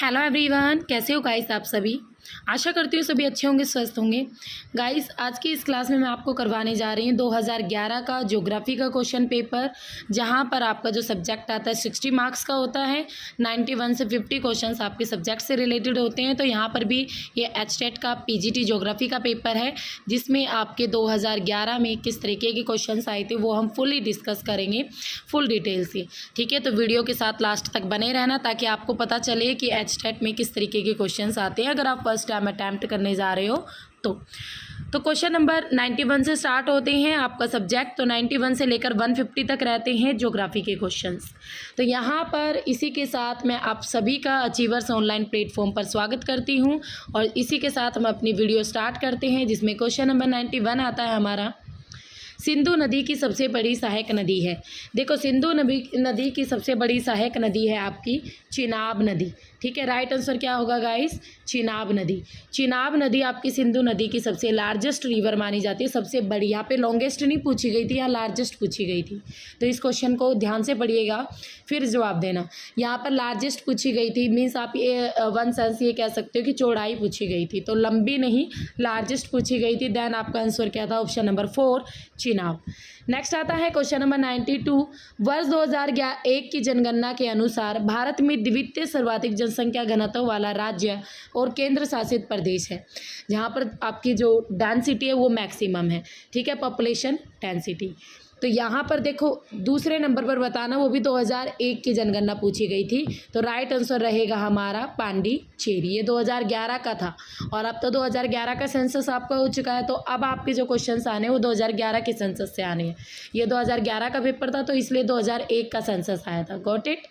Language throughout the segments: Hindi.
हेलो एवरीवन, कैसे हो गाइस आप सभी। आशा करती हूँ सभी अच्छे होंगे, स्वस्थ होंगे। गाइस आज की इस क्लास में मैं आपको करवाने जा रही हूँ 2011 का ज्योग्राफी का क्वेश्चन पेपर, जहाँ पर आपका जो सब्जेक्ट आता है 60 मार्क्स का होता है। 91 से 50 क्वेश्चंस आपके सब्जेक्ट से रिलेटेड होते हैं। तो यहाँ पर भी ये एचटेट का पीजीटी ज्योग्राफी का पेपर है, जिसमें आपके 2011 में किस तरीके के क्वेश्चन आए थे वो हम फुली डिस्कस करेंगे, फुल डिटेल से। ठीक है, तो वीडियो के साथ लास्ट तक बने रहना ताकि आपको पता चले कि एचटेट में किस तरीके के क्वेश्चन आते हैं अगर आप फर्स्ट टाइम अटैम्प्ट करने जा रहे हो तो क्वेश्चन नंबर 91 से स्टार्ट होते हैं आपका सब्जेक्ट। तो 91 से लेकर 150 तक रहते हैं ज्योग्राफी के क्वेश्चंस। तो यहाँ पर इसी के साथ मैं आप सभी का अचीवर्स ऑनलाइन प्लेटफॉर्म पर स्वागत करती हूँ और इसी के साथ हम अपनी वीडियो स्टार्ट करते हैं, जिसमें क्वेश्चन नंबर 91 आता है हमारा। सिंधु नदी की सबसे बड़ी सहायक नदी है। देखो, सिंधु नदी की सबसे बड़ी सहायक नदी है आपकी चिनाब नदी। ठीक है, राइट आंसर क्या होगा गाइस? चिनाब नदी। चिनाब नदी आपकी सिंधु नदी की सबसे लार्जेस्ट रिवर मानी जाती है, सबसे बड़ी। यहाँ पे लॉन्गेस्ट नहीं पूछी गई थी, यहाँ लार्जेस्ट पूछी गई थी। तो इस क्वेश्चन को ध्यान से पढ़िएगा फिर जवाब देना। यहाँ पर लार्जेस्ट पूछी गई थी मीन्स आप ये वन सेंस ये कह सकते हो कि चौड़ाई पूछी गई थी, तो लंबी नहीं लार्जेस्ट पूछी गई थी। देन आपका आंसर क्या था? Option number 4 Chenab. नेक्स्ट आता है क्वेश्चन नंबर 92। वर्ष 2001 की जनगणना के अनुसार भारत में द्वितीय सर्वाधिक जनसंख्या घनत्व वाला राज्य और केंद्र शासित प्रदेश है, जहाँ पर आपकी जो डेंसिटी है वो मैक्सिमम है। ठीक है, पॉपुलेशन डेंसिटी। तो यहाँ पर देखो दूसरे नंबर पर बताना, वो भी 2001 की जनगणना पूछी गई थी। तो राइट आंसर रहेगा हमारा पांडिचेरी। ये 2011 का था और अब तो 2011 का सेंसस आपका हो चुका है। तो अब आपके जो क्वेश्चंस आने हैं वो 2011 के सेंसस से आने हैं। ये 2011 का पेपर था तो इसलिए 2001 का सेंसस आया था। Got it.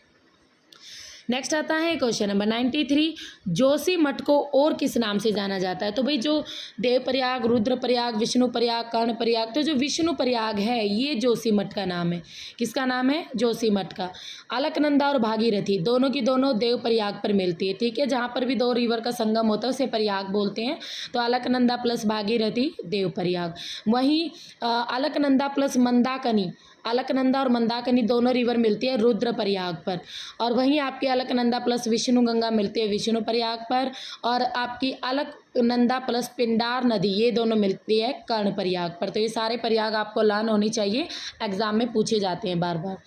नेक्स्ट आता है क्वेश्चन नंबर 93। जोशीमठ को और किस नाम से जाना जाता है? तो भाई जो देवप्रयाग, रुद्रप्रयाग, विष्णुप्रयाग, कर्णप्रयाग, तो जो विष्णुप्रयाग है ये जोशीमठ का नाम है। किसका नाम है? जोशीमठ का। अलकनंदा और भागीरथी दोनों की दोनों देवप्रयाग पर मिलती है। ठीक है, जहाँ पर भी दो रिवर का संगम होता है उसे प्रयाग बोलते हैं। तो अलकनंदा प्लस भागीरथी देवप्रयाग। वहीं अलकनंदा प्लस मंदाकिनी, अलकनंदा और मंदाकिनी दोनों रिवर मिलती है रुद्रप्रयाग पर। और वहीं आपकी अलकनंदा प्लस विष्णु गंगा मिलती है विष्णुप्रयाग पर। और आपकी अलकनंदा प्लस पिंडार नदी ये दोनों मिलती है कर्णप्रयाग पर। तो ये सारे प्रयाग आपको लर्न होनी चाहिए, एग्जाम में पूछे जाते हैं बार बार।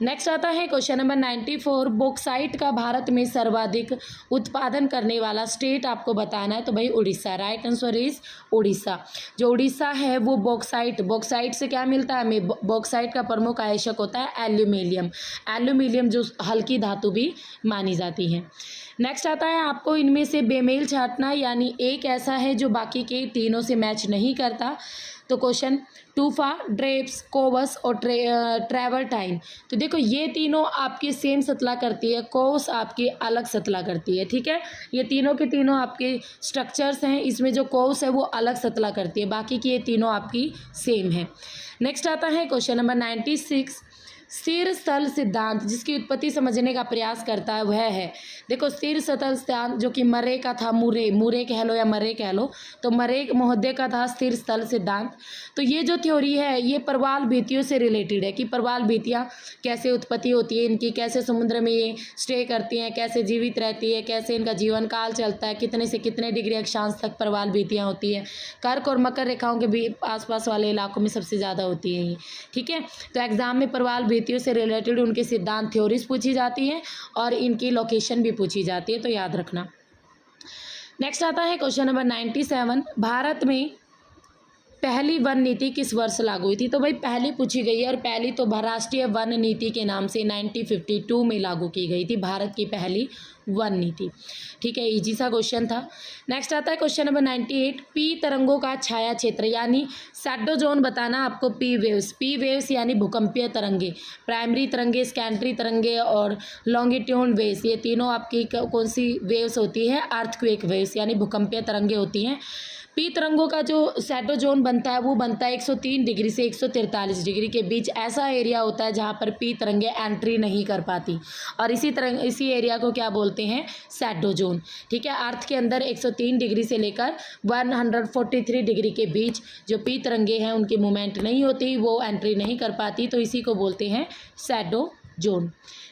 नेक्स्ट आता है क्वेश्चन नंबर 94। बॉक्साइट का भारत में सर्वाधिक उत्पादन करने वाला स्टेट आपको बताना है। तो भाई Orissa. Right answer is Orissa. जो उड़ीसा है वो बॉक्साइट से क्या मिलता है हमें? बॉक्साइट का प्रमुख आयशक होता है एल्यूमिनियम। एल्यूमिनियम जो हल्की धातु भी मानी जाती है। नेक्स्ट आता है आपको इनमें से बेमेल छांटना, यानी एक ऐसा है जो बाकी के तीनों से मैच नहीं करता। तो क्वेश्चन टूफा, ड्रेप्स, कोवस और ट्रेवर्टाइन। तो देखो ये तीनों आपकी सेम सतला करती है, कोवस आपकी अलग सतला करती है। ठीक है, ये तीनों के तीनों आपके स्ट्रक्चर्स हैं, इसमें जो कोवस है वो अलग सतला करती है, बाकी की ये तीनों आपकी सेम है। नेक्स्ट आता है क्वेश्चन नंबर 96। स्थिर स्थल सिद्धांत जिसकी उत्पत्ति समझने का प्रयास करता है वह है। देखो स्थिर स्थल सिद्धांत जो कि मरे का था, मुरे कह लो या मरे कह लो, तो मरे महोदय का था स्थिर स्थल सिद्धांत। तो ये जो थ्योरी है ये प्रवाल भित्तियों से रिलेटेड है कि प्रवाल भित्तियाँ कैसे उत्पत्ति होती है इनकी, कैसे समुद्र में ये स्टे करती हैं, कैसे जीवित रहती है, कैसे इनका जीवन काल चलता है, कितने से कितने डिग्री अक्षांश तक प्रवाल भित्तियाँ होती है। कर्क और मकर रेखाओं के भी आसपास वाले इलाकों में सबसे ज़्यादा होती है ये। ठीक है, तो एग्जाम में प्रवाल भित्तियों से रिलेटेड उनके सिद्धांत थ्योरीज पूछी जाती हैं और इनकी लोकेशन भी पूछी जाती है, तो याद रखना। नेक्स्ट आता है क्वेश्चन नंबर 97। भारत में पहली वन नीति किस वर्ष लागू हुई थी? तो भाई पहली पूछी गई है और पहली तो राष्ट्रीय वन नीति के नाम से 1952 में लागू की गई थी भारत की पहली वन नीति। ठीक है, इजी सा क्वेश्चन था। नेक्स्ट आता है क्वेश्चन नंबर 98। पी तरंगों का छाया क्षेत्र यानी शैडो जोन बताना आपको। पी वेव्स यानी भूकंपीय तरंगे, प्राइमरी तरंगे, सेकेंडरी तरंगे और लॉन्गिट्यूड वेव्स, ये तीनों आपकी कौन सी वेव्स होती है? अर्थक्वेक वेव्स यानी भूकंपीय तरंगे होती हैं। पी तरंगों का जो शैडो जोन बनता है वो बनता है 103 डिग्री से 143 डिग्री के बीच। ऐसा एरिया होता है जहाँ पर पी तरंगे एंट्री नहीं कर पाती और इसी एरिया को क्या बोलते हैं? Shadow zone. ठीक है, अर्थ के अंदर 103 डिग्री से लेकर 143 डिग्री के बीच जो पी तरंगे हैं उनकी मूवमेंट नहीं होती, वो एंट्री नहीं कर पाती, तो इसी को बोलते हैं शैडो जोन।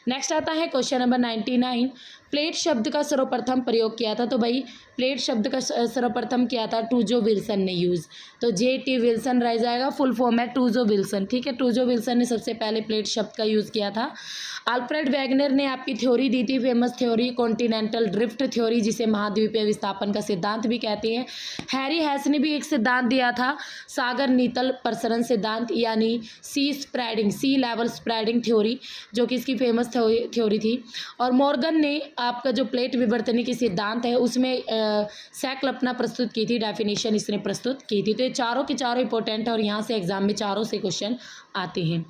नेक्स्ट आता है क्वेश्चन नंबर 99। प्लेट शब्द का सर्वप्रथम प्रयोग किया था? तो भाई प्लेट शब्द का सर्वप्रथम किया था टूजो विल्सन ने यूज़। तो J.T. विल्सन रह जाएगा, फुल फॉर्म है टूजो विल्सन, ठीक है। टूजो विल्सन ने सबसे पहले प्लेट शब्द का यूज़ किया था। अल्फ्रेड वैगनर ने आपकी थ्योरी दी थी, famous theory continental drift theory, जिसे महाद्वीपीय विस्थापन का सिद्धांत भी कहते हैं। हैरी हेस ने भी एक सिद्धांत दिया था, सागर नीतल प्रसरण सिद्धांत, यानी सी लेवल स्प्रेडिंग थ्योरी, जो कि इसकी फेमस थ्योरी थी। और मॉर्गन ने आपका जो प्लेट विवर्तनी की सिद्धांत है उसमें संकल्पना प्रस्तुत की थी, डेफिनेशन इसने प्रस्तुत की थी। तो ये चारों के चारों इंपॉर्टेंट है और यहाँ से एग्जाम में चारों से क्वेश्चन आते हैं।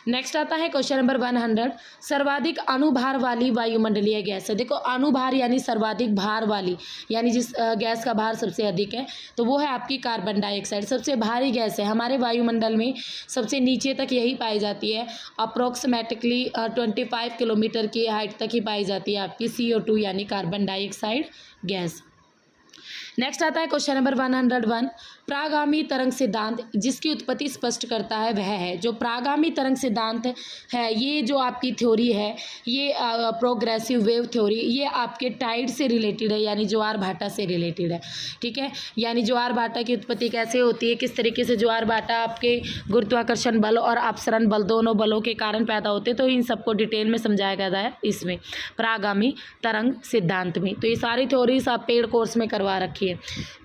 नेक्स्ट आता है क्वेश्चन नंबर 100, सर्वाधिक अणुभार वाली वायुमंडलीय गैस है। देखो अणुभार यानी सर्वाधिक भार वाली, यानी जिस गैस का भार सबसे अधिक है, तो वो है आपकी कार्बन डाइऑक्साइड। सबसे भारी गैस है हमारे वायुमंडल में, सबसे नीचे तक यही पाई जाती है, अप्रोक्सीमेटली 25 किलोमीटर की हाइट तक ही पाई जाती है आपकी CO2 यानी कार्बन डाइऑक्साइड गैस। नेक्स्ट आता है क्वेश्चन नंबर 101, प्रागामी तरंग सिद्धांत जिसकी उत्पत्ति स्पष्ट करता है वह है। जो प्रागामी तरंग सिद्धांत है, ये जो आपकी थ्योरी है, ये प्रोग्रेसिव वेव थ्योरी, ये आपके टाइड से रिलेटेड है, यानी ज्वार भाटा से रिलेटेड है, ठीक है। यानी ज्वार भाटा की उत्पत्ति कैसे होती है, किस तरीके से ज्वार भाटा आपके गुरुत्वाकर्षण बल और अपसरण बल दोनों बलों के कारण पैदा होते हैं, तो इन सबको डिटेल में समझाया गया है इसमें प्रागामी तरंग सिद्धांत में। तो ये सारी थ्योरीज आप पेड कोर्स में करवा रखी है।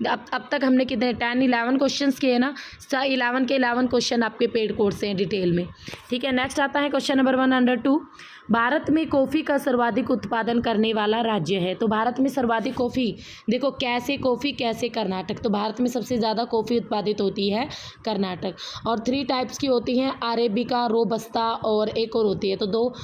अब तक हमने कितने 11 क्वेश्चंस किए ना, 11 के 11 क्वेश्चन आपके पेड कोर्स हैं डिटेल में, ठीक है। नेक्स्ट आता है क्वेश्चन नंबर 102, भारत में कॉफ़ी का सर्वाधिक उत्पादन करने वाला राज्य है। तो भारत में सर्वाधिक कॉफ़ी, देखो कैसे कॉफ़ी, कैसे कर्नाटक। तो भारत में सबसे ज़्यादा कॉफ़ी उत्पादित होती है कर्नाटक, और 3 टाइप्स की होती हैं, अरेबिका, रोबस्ता और एक और होती है। तो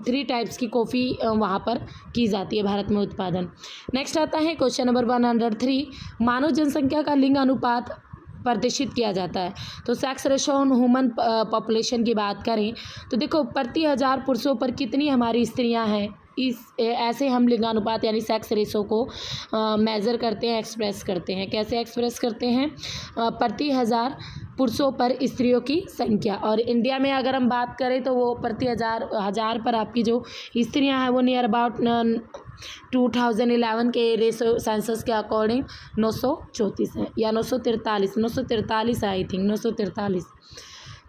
3 टाइप्स की कॉफ़ी वहाँ पर की जाती है भारत में उत्पादन। नेक्स्ट आता है क्वेश्चन नंबर 103, मानव जनसंख्या का लिंग अनुपात प्रदर्शित किया जाता है। तो sex ratio on human population की बात करें तो देखो प्रति 1000 पुरुषों पर कितनी हमारी स्त्रियां हैं, इस ऐसे हम लिंगानुपात यानी सेक्स रेशो को मेज़र करते हैं, एक्सप्रेस करते हैं। कैसे एक्सप्रेस करते हैं, प्रति 1000 पुरुषों पर स्त्रियों की संख्या। और इंडिया में अगर हम बात करें तो वो प्रति हज़ार पर आपकी जो स्त्रियां हैं वो नियर अबाउट 2011 के रेशो सेंसस के अकॉर्डिंग 934 है, या 943 आई थिंक 943।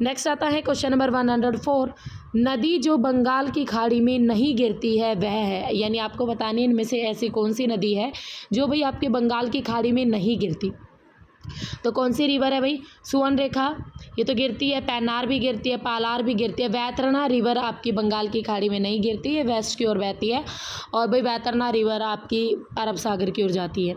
नेक्स्ट आता है क्वेश्चन नंबर 104, नदी जो बंगाल की खाड़ी में नहीं गिरती है वह है। यानी आपको बतानी है इनमें से ऐसी कौन सी नदी है जो भाई आपके बंगाल की खाड़ी में नहीं गिरती। तो कौन सी रिवर है भाई, सुवर्ण रेखा ये तो गिरती है, पैनार भी गिरती है, पालार भी गिरती है। वैतरणा रिवर आपकी बंगाल की खाड़ी में नहीं गिरती है, वेस्ट की ओर बहती है, और भाई वैतरणा रिवर आपकी अरब सागर की ओर जाती है।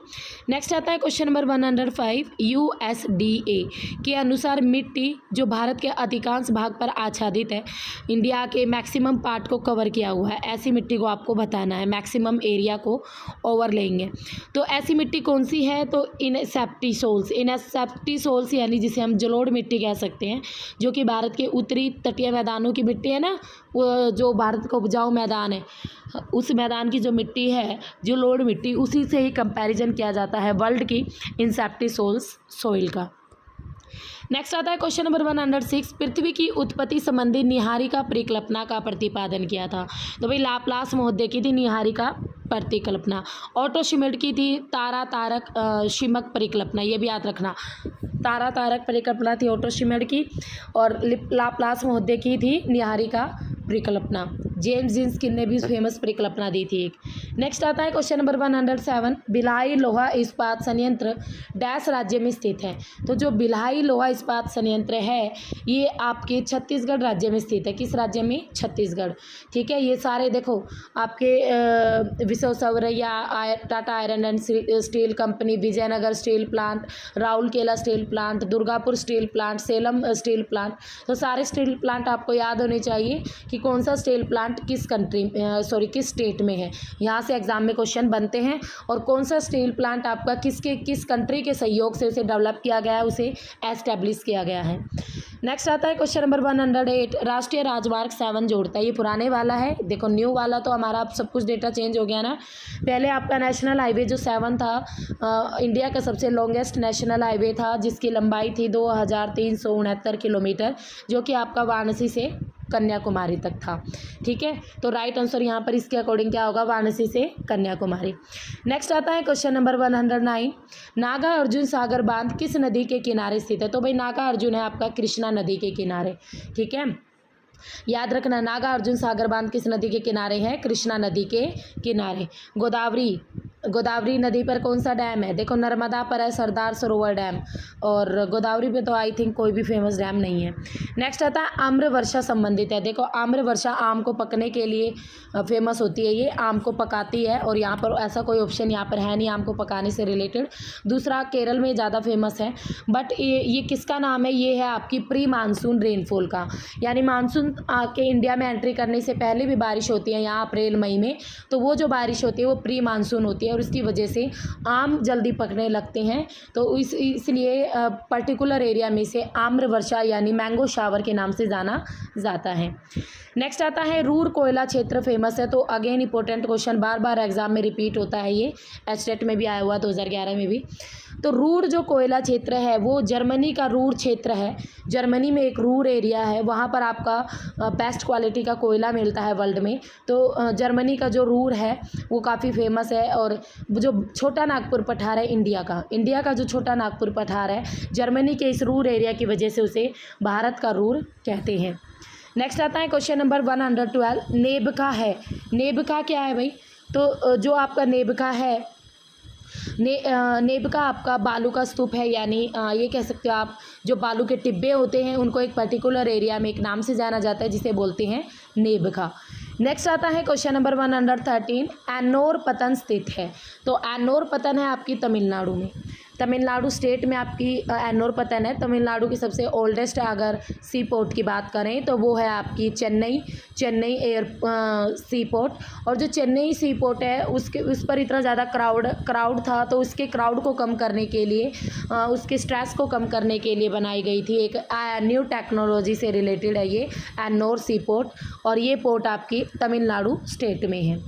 नेक्स्ट आता है क्वेश्चन नंबर 105, USDA के अनुसार मिट्टी जो भारत के अधिकांश भाग पर आच्छादित है, इंडिया के मैक्सिमम पार्ट को कवर किया हुआ है, ऐसी मिट्टी को आपको बताना है, मैक्सिमम एरिया को ओवर लेंगे। तो ऐसी मिट्टी कौन सी है, तो इनसेप्टी सोल्स यानी जिसे हम जलोढ़ मिट्टी कह सकते हैं, जो कि भारत के उत्तरी तटीय मैदानों की मिट्टी है ना, वो जो भारत का उपजाऊ मैदान है, उस मैदान की जो मिट्टी है जलोढ़ मिट्टी, उसी से ही कंपैरिजन किया जाता है वर्ल्ड की इनसेप्टी सोल्स सॉइल का। नेक्स्ट आता है क्वेश्चन नंबर 106, पृथ्वी की उत्पत्ति संबंधी निहारिका परिकल्पना का प्रतिपादन किया था। तो भाई लाप्लास महोदय की थी निहारिका परिकल्पना। ऑटो शिमिड की थी तारा तारक शिमक परिकल्पना, ये भी याद रखना, तारा तारक परिकल्पना थी ऑटो शिमिड की, और लाप्लास महोदय की थी निहारिका परिकल्पना। जेम्स जिन्सकिन ने भी फेमस परिकल्पना दी थी एक। नेक्स्ट आता है क्वेश्चन नंबर 107, भिलाई लोहा इस्पात संयंत्र डैश राज्य में स्थित है। तो जो भिलाई लोहा इस्पात संयंत्र है ये आपके छत्तीसगढ़ राज्य में स्थित है। किस राज्य में, छत्तीसगढ़, ठीक है। ये सारे देखो आपके Visvesvaraya, Tata iron and steel company, Vijayanagar steel plant, Rourkela steel plant, Durgapur steel plant, Salem steel plant, तो सारे स्टील प्लांट आपको याद होने चाहिए कि कौन सा स्टील प्लांट किस किस स्टेट में है। यहाँ से एग्जाम में क्वेश्चन बनते हैं, और कौन सा स्टील प्लांट आपका किस कंट्री के सहयोग से उसे डेवलप किया गया है, उसे एस्टेब्लिश किया गया है। नेक्स्ट आता है क्वेश्चन नंबर 108, राष्ट्रीय राजमार्ग 7 जोड़ता है। ये पुराने वाला है, देखो न्यू वाला तो हमारा अब सब कुछ डेटा चेंज हो गया ना। पहले आपका नेशनल हाईवे जो 7 था इंडिया का सबसे लॉन्गेस्ट नेशनल हाईवे था, जिसकी लंबाई थी 2369 किलोमीटर, जो कि आपका वाराणसी से कन्याकुमारी तक था। ठीक है, तो राइट आंसर यहाँ पर इसके अकॉर्डिंग क्या होगा, वाराणसी से कन्याकुमारी। नेक्स्ट आता है क्वेश्चन नंबर 109, नागा अर्जुन सागर बांध किस नदी के किनारे स्थित है। तो भाई नागा अर्जुन है आपका कृष्णा नदी के किनारे। ठीक है, याद रखना, नागा अर्जुन सागर बांध किस नदी के किनारे है, कृष्णा नदी के किनारे। गोदावरी नदी पर कौन सा डैम है, देखो नर्मदा पर है सरदार सरोवर डैम, और गोदावरी पे तो आई थिंक कोई भी फेमस डैम नहीं है। नेक्स्ट आता है आम्र वर्षा संबंधित है। देखो आम्र वर्षा आम को पकने के लिए फेमस होती है, ये आम को पकाती है, और यहाँ पर ऐसा कोई ऑप्शन यहाँ पर है नहीं आम को पकाने से रिलेटेड। दूसरा केरल में ज़्यादा फेमस है, बट ये किसका नाम है, ये है आपकी प्री मानसून रेनफॉल का, यानी मानसून के इंडिया में एंट्री करने से पहले भी बारिश होती है यहाँ अप्रैल मई में, तो वो जो बारिश होती है वो प्री मानसून होती है, और उसकी वजह से आम जल्दी पकने लगते हैं। तो इसलिए पर्टिकुलर एरिया में से आम्र वर्षा यानी मैंगो शावर के नाम से जाना जाता है। नेक्स्ट आता है रूर कोयला क्षेत्र फेमस है। तो अगेन इंपॉर्टेंट क्वेश्चन, बार बार एग्जाम में रिपीट होता है, ये एचटेट में भी आया हुआ 2011 में भी। तो रूर जो कोयला क्षेत्र है वो जर्मनी का रूर क्षेत्र है, जर्मनी में एक रूर एरिया है, वहाँ पर आपका बेस्ट क्वालिटी का कोयला मिलता है वर्ल्ड में। तो जर्मनी का जो रूर है वो काफ़ी फेमस है, और जो छोटा नागपुर पठार है इंडिया का जो छोटा नागपुर पठार है, जर्मनी के इस रूर एरिया की वजह से उसे भारत का रूर कहते हैं। नेक्स्ट आता है क्वेश्चन नंबर 112, नेबका है। नेबका क्या है भाई, तो जो आपका नेबका है, नेबका आपका बालू का स्तूप है, यानी ये कह सकते हो आप जो बालू के टिब्बे होते हैं उनको एक पर्टिकुलर एरिया में एक नाम से जाना जाता है जिसे बोलते हैं नेबका। नेक्स्ट आता है क्वेश्चन नंबर 113, एन्नोर पतन स्थित है। तो एन्नोर पतन है आपकी तमिलनाडु में, तमिलनाडु स्टेट में आपकी एन्नोर पतन है। तमिलनाडु की सबसे ओल्डेस्ट अगर सी पोर्ट की बात करें तो वो है आपकी चेन्नई एयर सी पोर्ट। और जो चेन्नई सी पोर्ट है उस पर इतना ज़्यादा क्राउड था, तो उसके क्राउड को कम करने के लिए, उसके स्ट्रेस को कम करने के लिए बनाई गई थी एक न्यू टेक्नोलॉजी से रिलेटेड है ये एन्नोर सी पोर्ट, और ये पोर्ट आपकी तमिलनाडु स्टेट में है।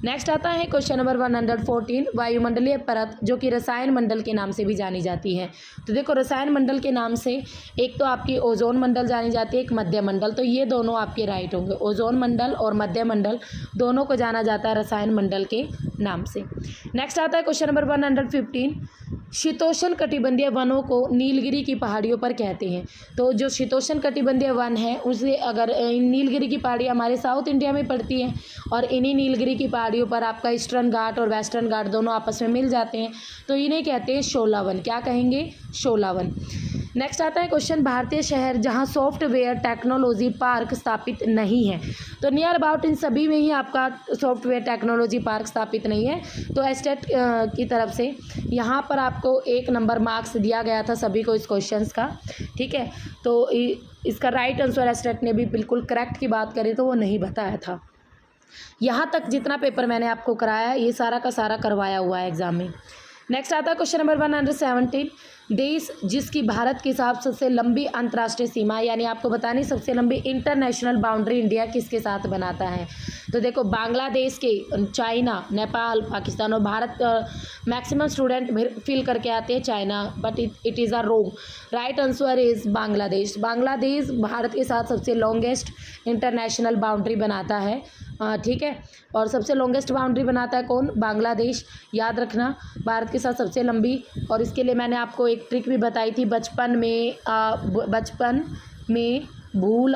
नेक्स्ट आता है क्वेश्चन नंबर 114, वायुमंडलीय परत जो कि रसायन मंडल के नाम से भी जानी जाती है। तो देखो रसायन मंडल के नाम से एक तो आपकी ओजोन मंडल जानी जाती है, एक मध्य मंडल, तो ये दोनों आपके राइट होंगे, ओजोन मंडल और मध्य मंडल दोनों को जाना जाता है रसायन मंडल के नाम से। नेक्स्ट आता है क्वेश्चन नंबर 115, शीतोष्ण कटिबंधीय वनों को नीलगिरी की पहाड़ियों पर कहते हैं। तो जो शीतोष्ण कटिबंधीय वन है उसे अगर नीलगिरी की पहाड़ी हमारे साउथ इंडिया में पड़ती है, और इन्हीं नीलगिरी की पहाड़ियों पर आपका ईस्टर्न घाट और वेस्टर्न घाट दोनों आपस में मिल जाते हैं, तो इन्हें कहते हैं शोला वन। क्या कहेंगे, शोला वन। नेक्स्ट आता है क्वेश्चन, भारतीय शहर जहां सॉफ्टवेयर टेक्नोलॉजी पार्क स्थापित नहीं है। तो नियर अबाउट इन सभी में ही आपका सॉफ्टवेयर टेक्नोलॉजी पार्क स्थापित नहीं है। तो एस्टेट की तरफ से यहाँ पर आपको 1 नंबर मार्क्स दिया गया था सभी को इस क्वेश्चंस का। ठीक है, तो इसका राइट आंसर एस्टेट ने भी बिल्कुल करेक्ट की बात करें तो वो नहीं बताया था। यहाँ तक जितना पेपर मैंने आपको कराया ये सारा का सारा करवाया हुआ है एग्जाम में। नेक्स्ट आता है क्वेश्चन नंबर 117, देश जिसकी भारत के साथ सबसे लंबी अंतर्राष्ट्रीय सीमा, यानी आपको बतानी सबसे लंबी इंटरनेशनल बाउंड्री इंडिया किसके साथ बनाता है। तो देखो बांग्लादेश के, चाइना, नेपाल, पाकिस्तान और भारत। मैक्सिमम स्टूडेंट फिल करके आते हैं China, but it is a wrong. Right answer is Bangladesh. Bangladesh Bharat के साथ सबसे लॉन्गेस्ट इंटरनेशनल बाउंड्री बनाता है। ठीक है, और सबसे लॉन्गेस्ट बाउंड्री बनाता है कौन, बांग्लादेश। याद रखना, भारत के साथ सबसे लंबी। और इसके लिए मैंने आपको एक ट्रिक भी बताई थी, बचपन में भूल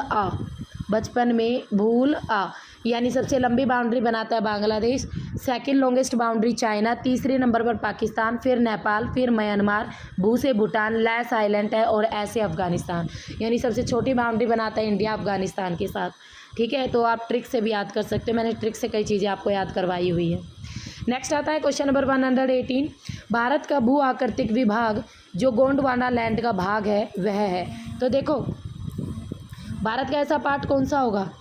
आ, यानी सबसे लंबी बाउंड्री बनाता है Bangladesh, second longest boundary China, तीसरे नंबर पर पाकिस्तान, फिर नेपाल, फिर म्यांमार, भू से भूटान, लै साइलेंट है, और ऐसे अफगानिस्तान। यानी सबसे छोटी बाउंड्री बनाता है इंडिया अफगानिस्तान के साथ। ठीक है, तो आप ट्रिक से भी याद कर सकते हैं, मैंने ट्रिक से कई चीज़ें आपको याद करवाई हुई है। नेक्स्ट आता है क्वेश्चन नंबर 118, भारत का भू आकृतिक विभाग जो गोंडवाना लैंड का भाग है वह है। तो देखो भारत का ऐसा पार्ट कौन सा होगा,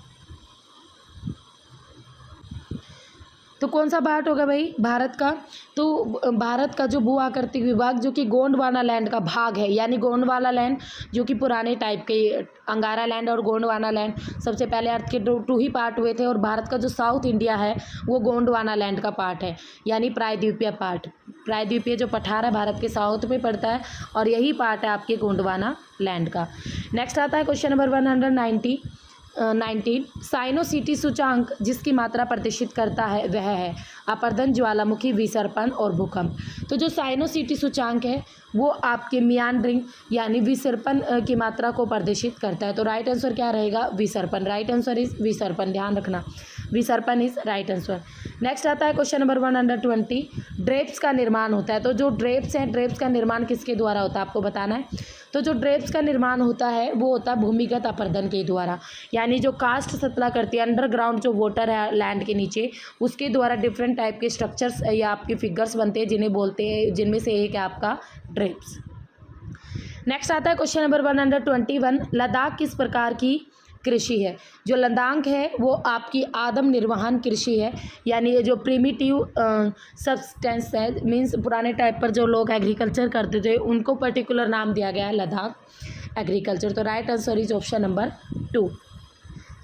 तो कौन सा पार्ट होगा भाई भारत का, तो भारत का जो भू आकृतिक विभाग जो कि गोंडवाना लैंड का भाग है, यानी गोंडवाना लैंड जो कि पुराने टाइप के, अंगारा लैंड और गोंडवाना लैंड सबसे पहले अर्थ के टू ही पार्ट हुए थे, और भारत का जो साउथ इंडिया है वो गोंडवाना लैंड का पार्ट है, यानी प्रायद्वीपीय पार्ट। प्रायद्वीपीय जो पठार है भारत के साउथ में पड़ता है, और यही पार्ट है आपके गोंडवाना लैंड का। नेक्स्ट आता है क्वेश्चन नंबर 190, 19 साइनोसिटी सूचांक जिसकी मात्रा प्रदर्शित करता है वह है अपर्दन, ज्वालामुखी, विसर्पण और भूकंप। तो जो साइनोसिटी सूचांक है वो आपके मियांड्रिंग यानी विसर्पण की मात्रा को प्रदर्शित करता है। तो राइट आंसर क्या रहेगा? विसर्पण। राइट आंसर इज विसर्पण, ध्यान रखना, विसर्पण इज राइट आंसर। नेक्स्ट आता है क्वेश्चन नंबर 120, ड्रेप्स का निर्माण होता है। तो जो ड्रेप्स हैं, ड्रेप्स का निर्माण किसके द्वारा होता है आपको बताना है। तो जो ड्रेप्स का निर्माण होता है वो होता है भूमिगत अपर्दन के द्वारा, यानी जो कास्ट सतला करती है, अंडरग्राउंड जो वाटर है लैंड के नीचे, उसके द्वारा डिफरेंट टाइप के स्ट्रक्चर्स या आपके फिगर्स बनते हैं जिन्हें बोलते हैं, जिनमें से एक है आपका ड्रेप्स। नेक्स्ट आता है क्वेश्चन नंबर 121, लद्दाख किस प्रकार की कृषि है। जो लद्दाख है वो आपकी आदम निर्वहन कृषि है, यानी ये जो प्रिमिटिव सब्सटेंस है, मीन्स पुराने टाइप पर जो लोग एग्रीकल्चर करते थे उनको पर्टिकुलर नाम दिया गया है लद्दाख एग्रीकल्चर। तो right answer is option number 2।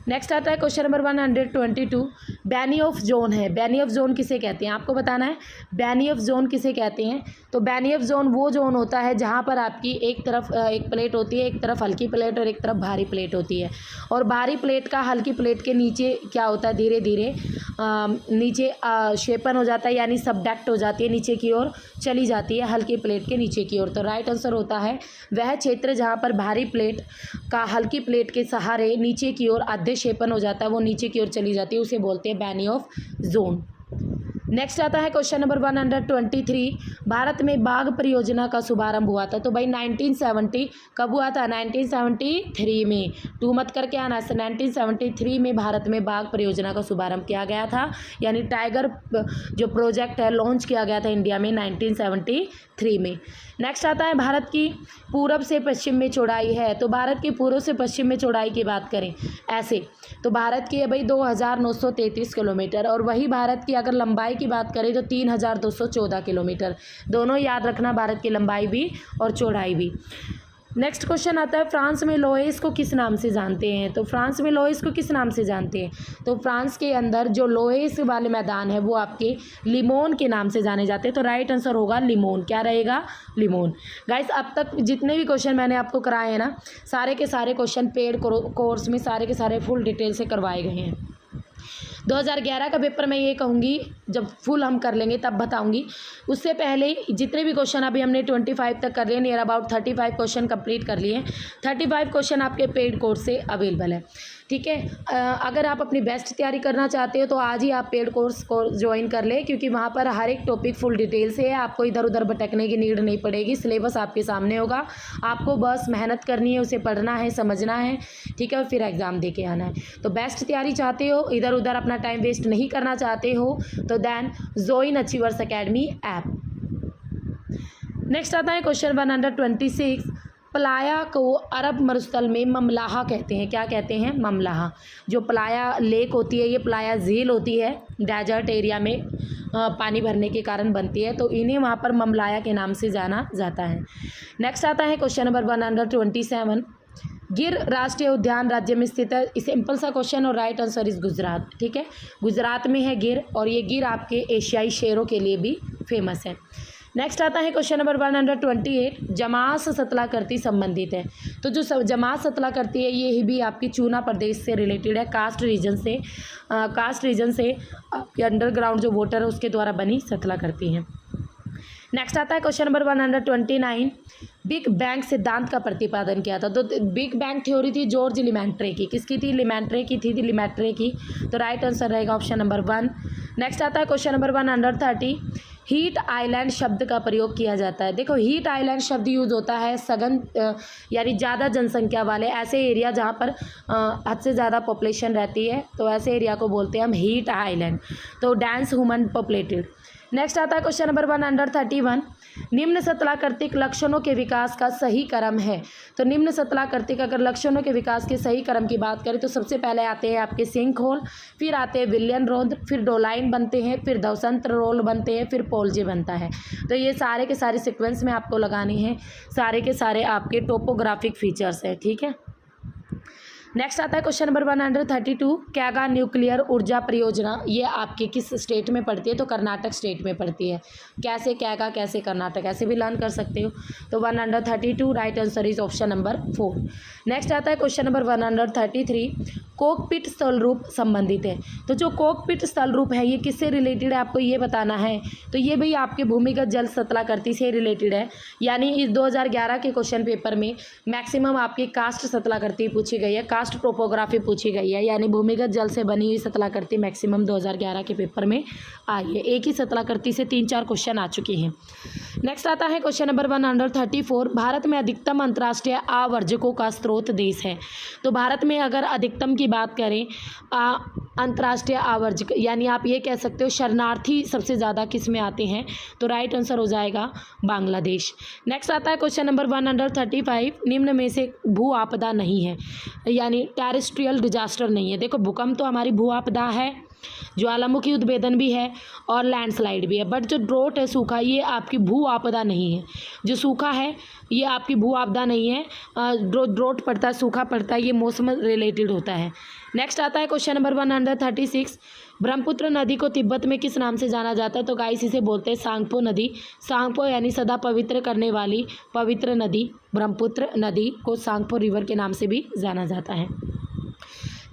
Next आता है question number 122, Benny of zone है। बैनी ऑफ जोन किसे कहते हैं आपको बताना है। बैनी ऑफ जोन किसे कहते हैं? तो बैनी ऑफ जोन वो जोन होता है जहाँ पर आपकी एक तरफ एक प्लेट होती है, एक तरफ हल्की प्लेट और एक तरफ भारी प्लेट होती है, और भारी प्लेट का हल्की प्लेट के नीचे क्या होता है, धीरे धीरे नीचे शेपन हो जाता है, यानी सबडक्ट हो जाती है, नीचे की ओर चली जाती है हल्की प्लेट के नीचे की ओर। तो राइट आंसर होता है वह क्षेत्र जहाँ पर भारी प्लेट का हल्की प्लेट के सहारे नीचे की ओर शेपन हो जाता है, वो नीचे की ओर चली जाती है, उसे बोलते हैं बैनी ऑफ जोन। नेक्स्ट आता है क्वेश्चन नंबर 123, भारत में बाघ परियोजना का शुभारंभ हुआ था। तो भाई 1970 कब हुआ था? 1973 में। टू मत करके आना। 1973 में भारत में बाघ परियोजना का शुभारंभ किया गया था, यानी टाइगर जो प्रोजेक्ट है लॉन्च किया गया था इंडिया में 1973 में। नेक्स्ट आता है भारत की पूरब से पश्चिम में चौड़ाई है। तो भारत की पूर्व से पश्चिम में चौड़ाई की बात करें ऐसे, तो भारत की है भाई 2933 किलोमीटर, और वही भारत की अगर लंबाई की बात करें तो 3214 किलोमीटर। दोनों याद रखना, भारत की लंबाई भी और चौड़ाई भी। नेक्स्ट क्वेश्चन आता है फ्रांस में लोएस को किस नाम से जानते हैं। तो फ्रांस में लोएस को किस नाम से जानते हैं? तो फ्रांस के अंदर जो लोएस वाले मैदान है वो आपके लिमोन के नाम से जाने जाते हैं। तो राइट आंसर होगा लिमोन। क्या रहेगा? लिमोन। गाइस अब तक जितने भी क्वेश्चन मैंने आपको कराए हैं ना, सारे के सारे क्वेश्चन पेड कोर्स में सारे के सारे फुल डिटेल से करवाए गए हैं। 2011 का पेपर मैं ये कहूँगी जब फुल हम कर लेंगे तब बताऊँगी। उससे पहले जितने भी क्वेश्चन अभी हमने 25 तक कर लिए, नियर अबाउट 35 क्वेश्चन कंप्लीट कर लिए। 35 क्वेश्चन आपके पेड कोर्स से अवेलेबल है, ठीक है। अगर आप अपनी बेस्ट तैयारी करना चाहते हो तो आज ही आप पेड कोर्स को ज्वाइन कर ले, क्योंकि वहाँ पर हर एक टॉपिक फुल डिटेल से है, आपको इधर उधर भटकने की नीड नहीं पड़ेगी। सिलेबस आपके सामने होगा, आपको बस मेहनत करनी है, उसे पढ़ना है, समझना है, ठीक है, और फिर एग्ज़ाम दे के आना है। तो बेस्ट तैयारी चाहते हो, इधर उधर अपना टाइम वेस्ट नहीं करना चाहते हो, तो then join Achievers Academy app. Next आता है क्वेश्चन 126, पलाया को अरब मरुस्थल में ममलाहा कहते हैं। क्या कहते हैं? ममलाहा। जो पलाया लेक होती है, ये पलाया झील होती है, डेजर्ट एरिया में पानी भरने के कारण बनती है, तो इन्हें वहाँ पर ममलाया के नाम से जाना जाता है। नेक्स्ट आता है क्वेश्चन नंबर 127, गिर राष्ट्रीय उद्यान राज्य में स्थित है। सिंपल सा क्वेश्चन और राइट आंसर इज गुजरात, ठीक है। गुजरात में है गिर, और ये गिर आपके एशियाई शेरों के लिए भी फेमस है। नेक्स्ट आता है क्वेश्चन नंबर 128, जमास सतलाकृति संबंधित है। तो जो जमास सतलाकृति है ये भी आपकी चूना प्रदेश से रिलेटेड है, कास्ट रीजन से आपके अंडरग्राउंड जो वाटर है उसके द्वारा बनी सतलाकृति है। नेक्स्ट आता है क्वेश्चन नंबर 129, बिग बैंग सिद्धांत का प्रतिपादन किया था। तो बिग बैंग थ्योरी थी जॉर्ज लिमेंट्रे की। किसकी थी? लिमेंट्रे की थी, लिमेंट्रे की। तो राइट आंसर रहेगा ऑप्शन नंबर 1। नेक्स्ट आता है क्वेश्चन नंबर 130, हीट आइलैंड शब्द का प्रयोग किया जाता है। देखो हीट आइलैंड शब्द यूज़ होता है सघन यानी ज़्यादा जनसंख्या वाले ऐसे एरिया जहाँ पर हद से ज़्यादा पॉपुलेशन रहती है, तो ऐसे एरिया को बोलते हैं हम हीट आइलैंड। तो डेंस ह्यूमन पॉपुलेटेड। नेक्स्ट आता है क्वेश्चन नंबर 131, निम्न सतलाकृतिक लक्षणों के विकास का सही क्रम है। तो निम्न सतलाकृतिक अगर लक्षणों के विकास के सही क्रम की बात करें तो सबसे पहले आते हैं आपके सिंक होल, फिर आते हैं विलियन रौद्र, फिर डोलाइन बनते हैं, फिर दवसंत्र रोल बनते हैं, फिर पोल्जे बनता है। तो ये सारे के सारे सीक्वेंस में आपको लगाने हैं, सारे के सारे आपके टोपोग्राफिक फीचर्स है, ठीक है। नेक्स्ट आता है क्वेश्चन नंबर 132, कैगा न्यूक्लियर ऊर्जा परियोजना ये आपके किस स्टेट में पड़ती है? तो कर्नाटक स्टेट में पड़ती है। कैसे कैगा, कैसे कर्नाटक, ऐसे भी लर्न कर सकते हो। तो 132 right answer is option number 4। Next आता है क्वेश्चन नंबर 133, कोकपिट स्थल रूप संबंधित है। तो जो कोकपिट स्थल रूप है ये किससे रिलेटेड है आपको ये बताना है। तो ये भाई आपके भूमिगत जल सतलाकृति से रिलेटेड है। यानी इस 2011 के क्वेश्चन पेपर में मैक्सिमम आपकी कास्ट सतलाकृति पूछी गई है, कास्ट टोपोग्राफी पूछी गई है, यानी भूमिगत जल से बनी हुई सतलाकृति मैक्सिमम 2011 के पेपर में आई है। एक ही सतलाकृति से 3-4 क्वेश्चन आ चुके हैं। नेक्स्ट आता है क्वेश्चन नंबर 134, भारत में अधिकतम अंतर्राष्ट्रीय आवर्जकों का स्रोत देश है। तो भारत में अगर अधिकतम की बात करें अंतर्राष्ट्रीय आवर्जक, यानी आप ये कह सकते हो शरणार्थी सबसे ज़्यादा किस में आते हैं, तो राइट आंसर हो जाएगा बांग्लादेश। नेक्स्ट आता है क्वेश्चन नंबर 135, निम्न में से भू आपदा नहीं है, यानी टेरेस्ट्रियल डिजास्टर नहीं है। देखो भूकंप तो हमारी भू आपदा है, ज्वालामुखी उद्भेदन भी है और लैंडस्लाइड भी है, बट जो ड्रोट है सूखा ये आपकी भू आपदा नहीं है। जो सूखा है ये आपकी भू आपदा नहीं है, ड्रोट पड़ता है, सूखा पड़ता है, ये मौसम रिलेटेड होता है। नेक्स्ट आता है क्वेश्चन नंबर 136, ब्रह्मपुत्र नदी को तिब्बत में किस नाम से जाना जाता है, तो गाइस इसे बोलते हैं सांगपो नदी। सांगपो यानी सदा पवित्र करने वाली पवित्र नदी, ब्रह्मपुत्र नदी को सांगपो रिवर के नाम से भी जाना जाता है।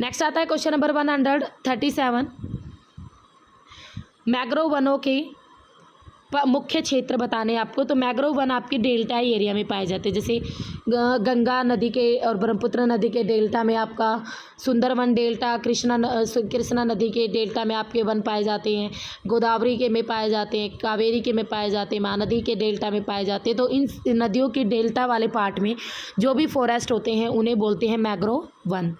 नेक्स्ट आता है क्वेश्चन नंबर 137, मैंग्रोव वनों के मुख्य क्षेत्र बताने आपको। तो मैंग्रोव वन आपके डेल्टाई एरिया में पाए जाते हैं, जैसे गंगा नदी के और ब्रह्मपुत्र नदी के डेल्टा में आपका सुंदरवन डेल्टा, कृष्णा नदी के डेल्टा में आपके वन पाए जाते हैं, गोदावरी के में पाए जाते हैं, कावेरी के में पाए जाते हैं, महानदी के डेल्टा में पाए जाते हैं। तो इन नदियों के डेल्टा वाले पार्ट में जो भी फॉरेस्ट होते हैं उन्हें बोलते हैं मैंग्रोव वन।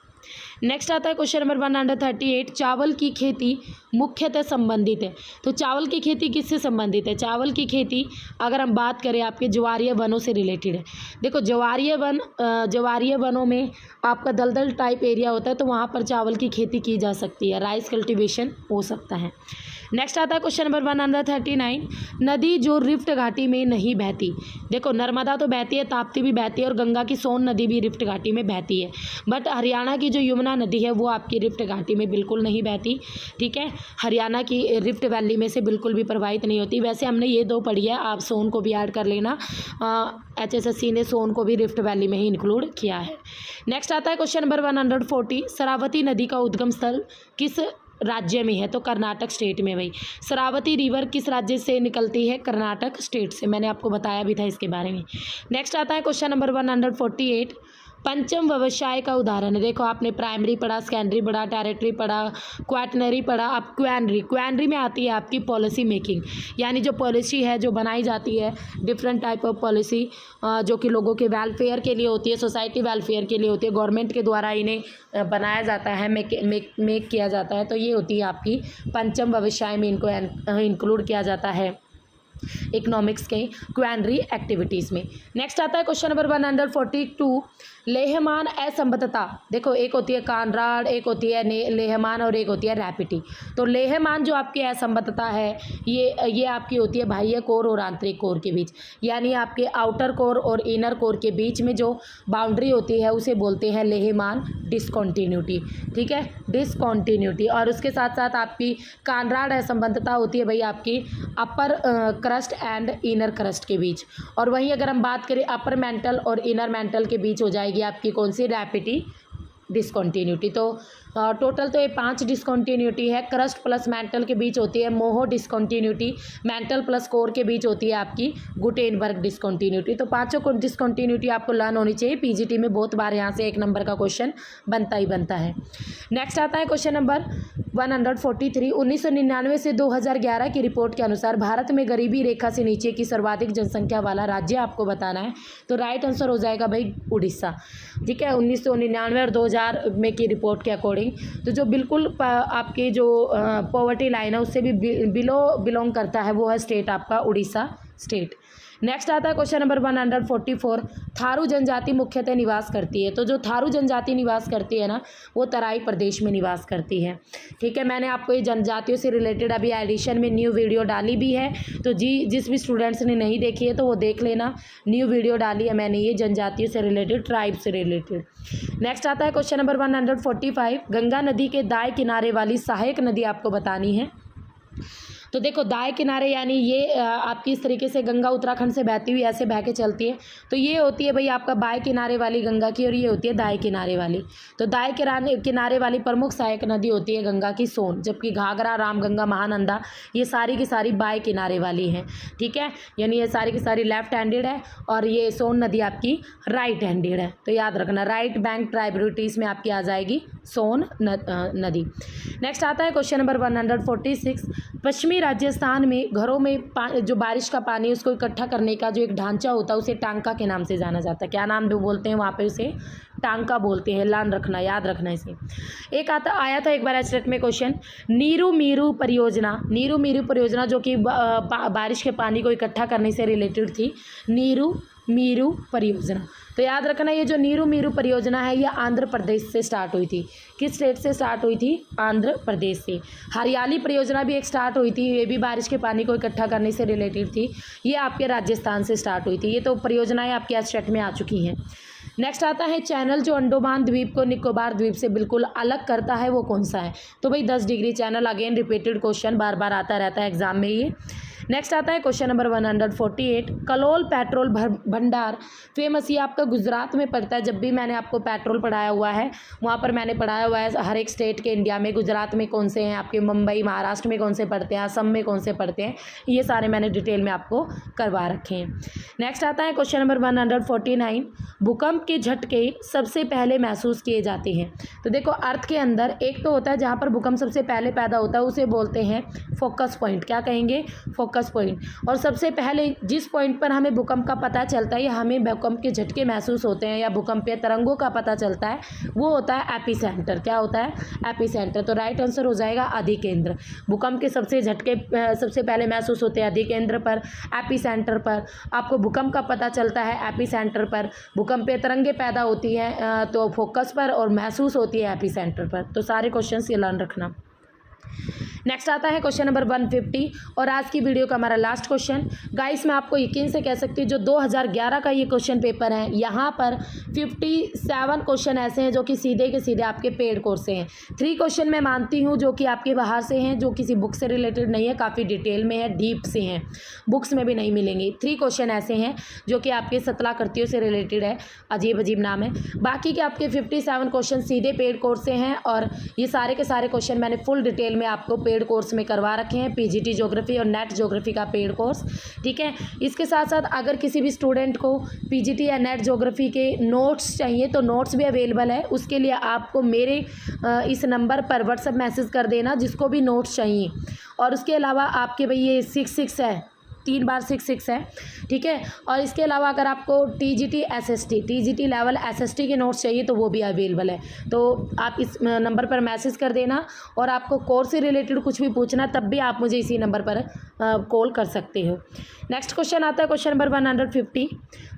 नेक्स्ट आता है क्वेश्चन नंबर 138, चावल की खेती मुख्यतः संबंधित है। तो चावल की खेती किससे संबंधित है, चावल की खेती अगर हम बात करें आपके ज्वारीय वनों से रिलेटेड है। देखो ज्वारीय वनों में आपका दलदल टाइप एरिया होता है, तो वहाँ पर चावल की खेती की जा सकती है, राइस कल्टीवेशन हो सकता है। नेक्स्ट आता है क्वेश्चन नंबर 139, नदी जो रिफ्ट घाटी में नहीं बहती। देखो नर्मदा तो बहती है, ताप्ती भी बहती है और गंगा की सोन नदी भी रिफ्ट घाटी में बहती है, बट हरियाणा की जो यमुना नदी है वो आपकी रिफ्ट घाटी में बिल्कुल नहीं बहती। ठीक है, हरियाणा की रिफ्ट वैली में से बिल्कुल भी प्रवाहित नहीं होती। वैसे हमने ये 2 पढ़ी है, आप सोन को भी ऐड कर लेना, HSSC ने सोन को भी रिफ्ट वैली में ही इंक्लूड किया है। नेक्स्ट आता है क्वेश्चन नंबर 140, शरावती नदी का उद्गम स्थल किस राज्य में है, तो कर्नाटक स्टेट में। भाई शरावती रिवर किस राज्य से निकलती है, कर्नाटक स्टेट से, मैंने आपको बताया भी था इसके बारे में। नेक्स्ट आता है क्वेश्चन नंबर 148, पंचम व्यवसाय का उदाहरण है। देखो आपने प्राइमरी पढ़ा, सेकेंडरी पढ़ा, टेरिटरी पढ़ा, क्वाटनरी पढ़ा, अब क्वानरी में आती है आपकी पॉलिसी मेकिंग, यानी जो पॉलिसी है जो बनाई जाती है, डिफरेंट टाइप ऑफ पॉलिसी जो कि लोगों के वेलफेयर के लिए होती है, सोसाइटी वेलफेयर के लिए होती है, गवर्नमेंट के द्वारा इन्हें बनाया जाता है, मेक किया जाता है। तो ये होती है आपकी पंचम व्यवसाय में, इनको इंक्लूड किया जाता है इकोनॉमिक्स के क्वानरी एक्टिविटीज़ में। नेक्स्ट आता है क्वेश्चन नंबर 142, लेहमान असंबद्धता। देखो एक होती है कानराड, एक होती है लेहमान और एक होती है रैपिटी। तो लेहमान जो आपकी असंबद्धता है ये आपकी होती है बाह्य कोर और आंतरिक कोर के बीच, यानी आपके आउटर कोर और इनर कोर के बीच में जो बाउंड्री होती है उसे बोलते हैं लेहमान डिसकॉन्टीन्यूटी। ठीक है, डिसकॉन्टीन्यूटी। और उसके साथ साथ आपकी कानराड असंबद्धता होती है भाई आपकी अपर क्रस्ट एंड इनर क्रस्ट के बीच। और वहीं अगर हम बात करें अपर मेंटल और इनर मेंटल के बीच हो जाएगी आपकी कौन सी, रैपिटी डिसकॉन्टीन्यूटी। तो टोटल तो ये 5 डिसकॉन्टीन्यूटी है। क्रस्ट प्लस मेंटल के बीच होती है मोहो डिसकॉन्टीन्यूटी, मेंटल प्लस कोर के बीच होती है आपकी गुटेनबर्ग डिसकॉन्टीन्यूटी। तो 5 डिसकॉन्टीन्यूटी आपको लर्न होनी चाहिए, पीजीटी में बहुत बार यहाँ से 1 नंबर का क्वेश्चन बनता ही बनता है। नेक्स्ट आता है क्वेश्चन नंबर 143, 1999 से 2011 की रिपोर्ट के अनुसार भारत में गरीबी रेखा से नीचे की सर्वाधिक जनसंख्या वाला राज्य आपको बताना है। तो राइट आंसर हो जाएगा भाई उड़ीसा। ठीक है, 1999 और 2000 में की रिपोर्ट के अकॉर्डिंग, तो जो बिल्कुल आपके जो पॉवर्टी लाइन है उससे भी बिलोंग करता है वो है स्टेट आपका उड़ीसा स्टेट। नेक्स्ट आता है क्वेश्चन नंबर 144, थारू जनजाति मुख्यतः निवास करती है। तो जो थारू जनजाति निवास करती है ना वो तराई प्रदेश में निवास करती है। ठीक है, मैंने आपको ये जनजातियों से रिलेटेड अभी एडिशन में न्यू वीडियो डाली भी है, तो जिस भी स्टूडेंट्स ने नहीं देखी है तो वो देख लेना, न्यू वीडियो डाली है मैंने ये जनजातियों से रिलेटेड, ट्राइब से रिलेटेड। नेक्स्ट आता है क्वेश्चन नंबर 145, गंगा नदी के दाएं किनारे वाली सहायक नदी आपको बतानी है। तो देखो दाएं किनारे यानी ये आपकी इस तरीके से गंगा उत्तराखंड से बहती हुई ऐसे बह के चलती है, तो ये होती है भाई आपका बाएं किनारे वाली गंगा की, और ये होती है दाएं किनारे वाली। तो दाएं किनारे वाली प्रमुख सहायक नदी होती है गंगा की सोन, जबकि घाघरा, रामगंगा, महानंदा ये सारी की सारी बाएं किनारे वाली हैं। ठीक है, यानी ये सारी की सारी लेफ्ट हैंडेड है और ये सोन नदी आपकी राइट हैंडेड है। तो याद रखना राइट बैंक ट्राइब्यूटरीज में आपकी आ जाएगी सोन नदी। नेक्स्ट आता है क्वेश्चन नंबर 146। पश्चिमी राजस्थान में घरों में जो बारिश का पानी उसको इकट्ठा करने का जो एक ढांचा होता है उसे टांका के नाम से जाना जाता है। क्या नाम बोलते हैं वहाँ पे? उसे टांका बोलते हैं। लान रखना, याद रखना इसे। एक आया था एक बार एचटेट में क्वेश्चन, नीरू मीरू परियोजना जो कि बारिश के पानी को इकट्ठा करने से रिलेटेड थी। नीरू मीरू परियोजना, तो याद रखना ये जो नीरू मीरू परियोजना है ये आंध्र प्रदेश से स्टार्ट हुई थी। किस स्टेट से स्टार्ट हुई थी? आंध्र प्रदेश से। हरियाली परियोजना भी एक स्टार्ट हुई थी, ये भी बारिश के पानी को इकट्ठा करने से रिलेटेड थी, ये आपके राजस्थान से स्टार्ट हुई थी। ये तो परियोजनाएं आपके एचटेट में आ चुकी हैं। नेक्स्ट आता है चैनल जो अंडोमान द्वीप को निकोबार द्वीप से बिल्कुल अलग करता है, वो कौन सा है? तो भाई 10 degree channel, again repeated question, बार बार आता रहता है एग्जाम में ये। नेक्स्ट आता है क्वेश्चन नंबर 148। कलोल पेट्रोल भंडार फेमस, ये आपका गुजरात में पड़ता है। जब भी मैंने आपको पेट्रोल पढ़ाया हुआ है वहाँ पर मैंने पढ़ाया हुआ है हर एक स्टेट के इंडिया में, गुजरात में कौन से हैं आपके, मुंबई महाराष्ट्र में कौन से पड़ते हैं, असम में कौन से पड़ते हैं, ये सारे मैंने डिटेल में आपको करवा रखे हैं। नेक्स्ट आता है क्वेश्चन नंबर 149। भूकंप के झटके सबसे पहले महसूस किए जाते हैं। तो देखो अर्थ के अंदर एक तो होता है जहाँ पर भूकंप सबसे पहले पैदा होता है उसे बोलते हैं फोकस पॉइंट। क्या कहेंगे? Focus point. और सबसे पहले जिस पॉइंट पर हमें भूकंप का पता चलता है या हमें भूकंप के झटके महसूस होते हैं या भूकंपीय तरंगों का पता चलता है वो होता है एपिसेंटर। क्या होता है? एपिसेंटर। तो राइट आंसर हो जाएगा अधिकेंद्र। भूकंप के सबसे झटके सबसे पहले महसूस होते हैं अधिकेंद्र पर, एपिसेंटर पर। आपको भूकंप का पता चलता है एपिसेंटर पर, भूकंपीय तरंगें पैदा होती हैं तो फोकस पर, और महसूस होती है एपिसेंटर पर। तो सारे क्वेश्चन ये लर्न रखना। नेक्स्ट आता है क्वेश्चन नंबर 150 और आज की वीडियो का हमारा लास्ट क्वेश्चन। गाइस मैं आपको यकीन से कह सकती हूँ जो 2011 का ये क्वेश्चन पेपर है यहाँ पर 57 क्वेश्चन ऐसे हैं जो कि सीधे के सीधे आपके पेड कोर्स से हैं। 3 क्वेश्चन मैं मानती हूँ जो कि आपके बाहर से हैं, जो किसी बुक से रिलेटेड नहीं है, काफ़ी डिटेल में है, डीप से हैं, बुक्स में भी नहीं मिलेंगे। 3 क्वेश्चन ऐसे हैं जो कि आपके सतलाकृतियों से रिलेटेड है, अजीब अजीब नाम है। बाकी के आपके 57 क्वेश्चन सीधे पेड कोर्स से हैं और ये सारे के सारे क्वेश्चन मैंने फुल डिटेल में आपको पेड कोर्स में करवा रखे हैं। पीजीटी ज्योग्राफी और नेट ज्योग्राफी का पेड कोर्स, ठीक है। इसके साथ साथ अगर किसी भी स्टूडेंट को पीजीटी या नेट ज्योग्राफी के नोट्स चाहिए तो नोट्स भी अवेलेबल है। उसके लिए आपको मेरे इस नंबर पर व्हाट्सएप मैसेज कर देना जिसको भी नोट्स चाहिए। और उसके अलावा आपके भाई ये 66 है, 3 बार 66 है, ठीक है। और इसके अलावा अगर आपको टीजीटी लेवल एसएसटी के नोट्स चाहिए तो वो भी अवेलेबल है। तो आप इस नंबर पर मैसेज कर देना और आपको कोर्स से रिलेटेड कुछ भी पूछना तब भी आप मुझे इसी नंबर पर कॉल कर सकते हो। नेक्स्ट क्वेश्चन आता है क्वेश्चन नंबर 150।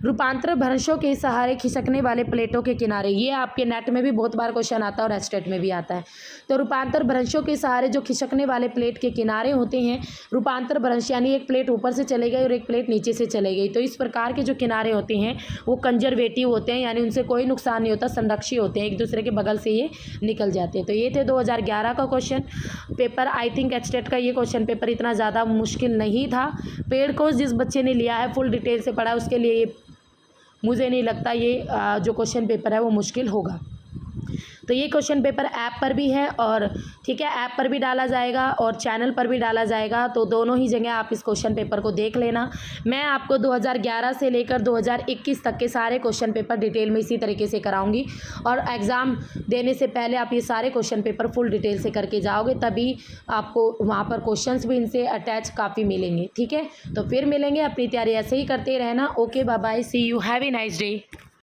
रूपांतर भ्रंशों के सहारे खिसकने वाले प्लेटों के किनारे, ये आपके नेट में भी बहुत बार क्वेश्चन आता है और एस्टेट में भी आता है। तो रूपांतर भ्रंशों के सहारे जो खिसकने वाले प्लेट के किनारे होते हैं, रूपांतर भ्रंश यानी एक प्लेट ऊपर से चले गई और एक प्लेट नीचे से चले गई, तो इस प्रकार के जो किनारे होते हैं वो कंजर्वेटिव होते हैं, यानी उनसे कोई नुकसान नहीं होता, संरक्षी होते हैं, एक दूसरे के बगल से ये निकल जाते हैं। तो ये थे 2011 का question paper. I think HTET का ये क्वेश्चन पेपर इतना ज़्यादा मुश्किल नहीं था। पेड कोर्स जिस बच्चे ने लिया है फुल डिटेल से पढ़ा उसके लिए ये मुझे नहीं लगता ये जो क्वेश्चन पेपर है वो मुश्किल होगा। तो ये क्वेश्चन पेपर ऐप पर भी है और ठीक है, ऐप पर भी डाला जाएगा और चैनल पर भी डाला जाएगा, तो दोनों ही जगह आप इस क्वेश्चन पेपर को देख लेना। मैं आपको 2011 से लेकर 2021 तक के सारे क्वेश्चन पेपर डिटेल में इसी तरीके से कराऊंगी और एग्ज़ाम देने से पहले आप ये सारे क्वेश्चन पेपर फुल डिटेल से करके जाओगे, तभी आपको वहाँ पर क्वेश्चंस भी इनसे अटैच काफ़ी मिलेंगे, ठीक है। तो फिर मिलेंगे, अपनी तैयारी ऐसे ही करते रहना। Okay, bye bye, see you, have a nice day.